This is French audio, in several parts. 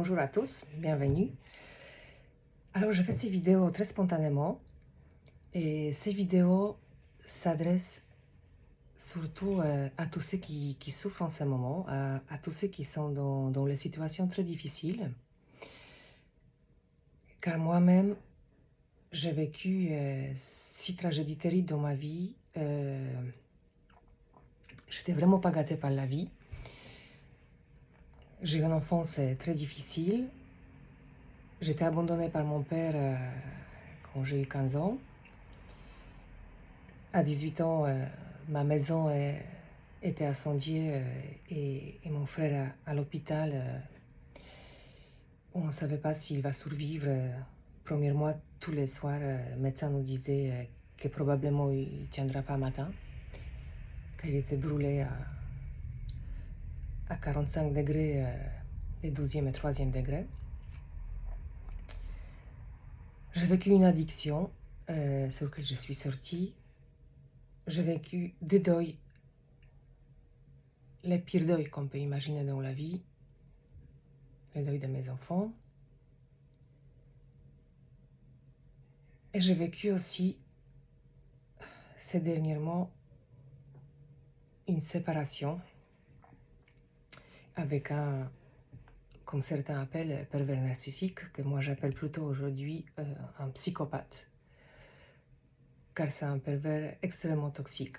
Bonjour à tous, bienvenue. Alors je fais ces vidéos très spontanément et ces vidéos s'adressent surtout à tous ceux qui souffrent en ce moment, à tous ceux qui sont dans les situations très difficiles. Car moi-même, j'ai vécu 6 tragédies terribles dans ma vie. J'étais vraiment pas gâtée par la vie. J'ai eu une enfance très difficile. J'étais abandonnée par mon père quand j'ai eu 15 ans. À 18 ans, ma maison était incendiée et mon frère à l'hôpital. On ne savait pas s'il va survivre. Premier mois, tous les soirs, le médecin nous disait que probablement il ne tiendra pas matin, qu'il était brûlé à 45 degrés, les 12e et 3e degrés. J'ai vécu une addiction sur laquelle je suis sortie. J'ai vécu des deuils, les pires deuils qu'on peut imaginer dans la vie, le deuil de mes enfants. Et j'ai vécu aussi, ces derniers mois, une séparation avec un, comme certains appellent, pervers narcissique, que moi j'appelle plutôt aujourd'hui un psychopathe. Car c'est un pervers extrêmement toxique,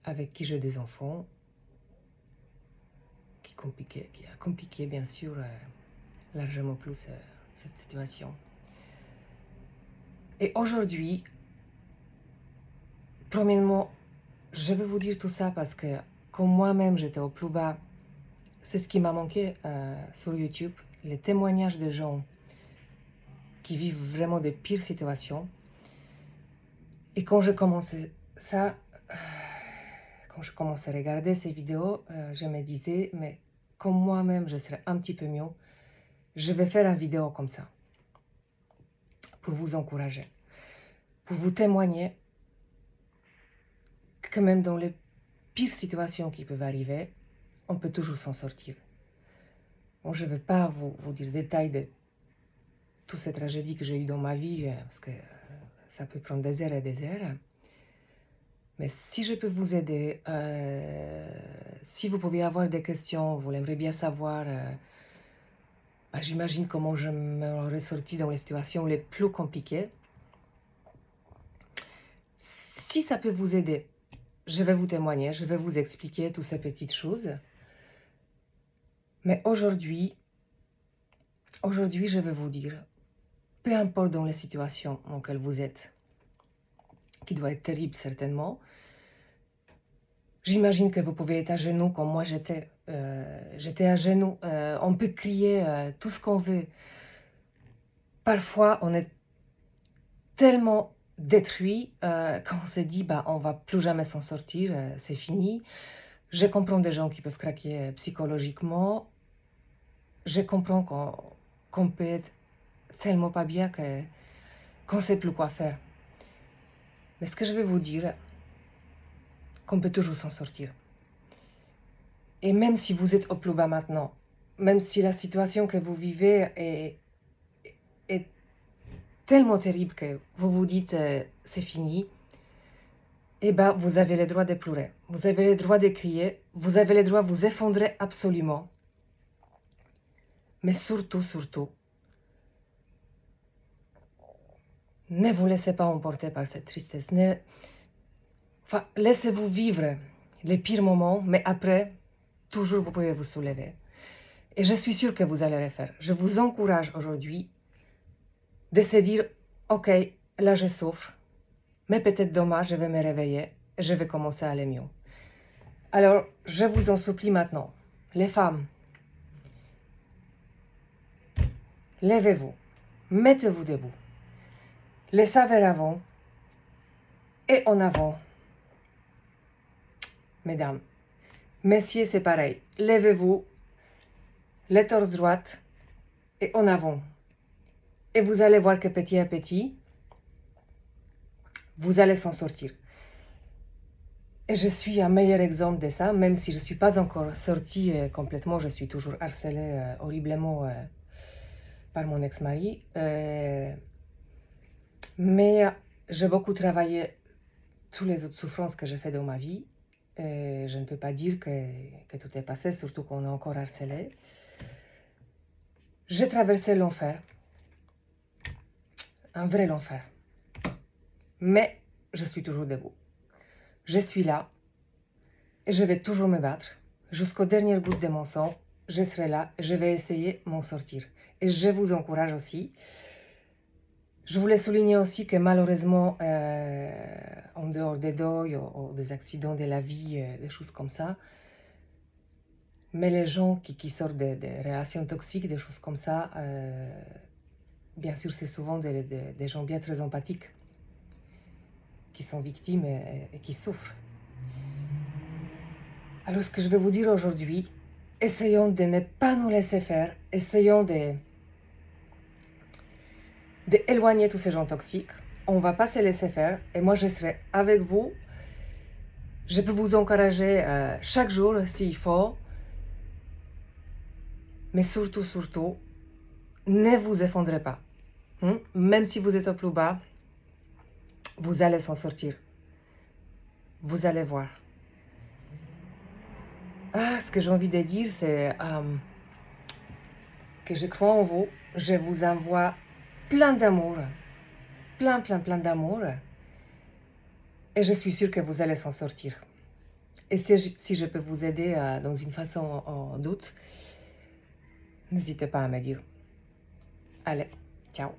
avec qui j'ai des enfants, qui a compliqué bien sûr largement plus cette situation. Et aujourd'hui, premièrement, je vais vous dire tout ça parce que comme moi-même j'étais au plus bas, c'est ce qui m'a manqué sur YouTube, les témoignages de gens qui vivent vraiment des pires situations. Et quand je commençais ça, quand je commençais à regarder ces vidéos, je me disais, mais comme moi-même je serais un petit peu mieux, je vais faire une vidéo comme ça, pour vous encourager, pour vous témoigner que même dans les pires situations qui peuvent arriver, on peut toujours s'en sortir. Bon, je ne veux pas vous dire détails de toutes ces tragédies que j'ai eues dans ma vie, parce que ça peut prendre des heures et des heures. Mais si je peux vous aider, si vous pouvez avoir des questions, vous aimeriez bien savoir, j'imagine comment je me sorti dans les situations les plus compliquées. Si ça peut vous aider, je vais vous témoigner, je vais vous expliquer toutes ces petites choses. Mais aujourd'hui, je vais vous dire, peu importe dans les situations dans lesquelles vous êtes, qui doit être terrible certainement, j'imagine que vous pouvez être à genoux comme moi j'étais. J'étais à genoux. On peut crier tout ce qu'on veut. Parfois, on est tellement détruit qu'on se dit on va plus jamais s'en sortir, c'est fini. Je comprends des gens qui peuvent craquer psychologiquement. Je comprends qu'on peut être tellement pas bien qu'on ne sait plus quoi faire. Mais ce que je vais vous dire, qu'on peut toujours s'en sortir. Et même si vous êtes au plus bas maintenant, même si la situation que vous vivez est tellement terrible que vous vous dites c'est fini, eh bien vous avez le droit de pleurer, vous avez le droit de crier, vous avez le droit de vous effondrer absolument. Mais surtout, ne vous laissez pas emporter par cette tristesse. Laissez-vous vivre les pires moments, mais après, toujours vous pouvez vous soulever. Et je suis sûre que vous allez le faire. Je vous encourage aujourd'hui de se dire, ok, là je souffre, mais peut-être demain je vais me réveiller et je vais commencer à aller mieux. Alors, je vous en supplie maintenant, les femmes, levez-vous, mettez-vous debout, laissez vers l'avant et en avant. Mesdames, messieurs, c'est pareil, levez-vous, les torses droites et en avant. Et vous allez voir que petit à petit, vous allez s'en sortir. Et je suis un meilleur exemple de ça, même si je ne suis pas encore sortie complètement, je suis toujours harcelée horriblement par mon ex-mari. Mais j'ai beaucoup travaillé toutes les autres souffrances que j'ai fait dans ma vie. Et je ne peux pas dire que tout est passé, surtout qu'on est encore harcelé. J'ai traversé l'enfer, un vrai enfer. Mais je suis toujours debout. Je suis là et je vais toujours me battre. Jusqu'au dernier goutte de mon sang, je serai là et je vais essayer de m'en sortir. Et je vous encourage aussi. Je voulais souligner aussi que malheureusement, en dehors des deuils ou des accidents de la vie, des choses comme ça, mais les gens qui sortent des relations toxiques, des choses comme ça, bien sûr, c'est souvent des gens bien très empathiques qui sont victimes et qui souffrent. Alors, ce que je vais vous dire aujourd'hui, essayons de ne pas nous laisser faire, essayons d'éloigner tous ces gens toxiques. On ne va pas se laisser faire et moi, je serai avec vous. Je peux vous encourager chaque jour s'il faut, mais surtout, ne vous effondrez pas. Même si vous êtes au plus bas, vous allez s'en sortir. Vous allez voir. Ce que j'ai envie de dire, c'est que je crois en vous. Je vous envoie plein d'amour. Plein d'amour. Et je suis sûre que vous allez s'en sortir. Et si je peux vous aider dans une façon en doute, n'hésitez pas à me dire. Allez, ciao.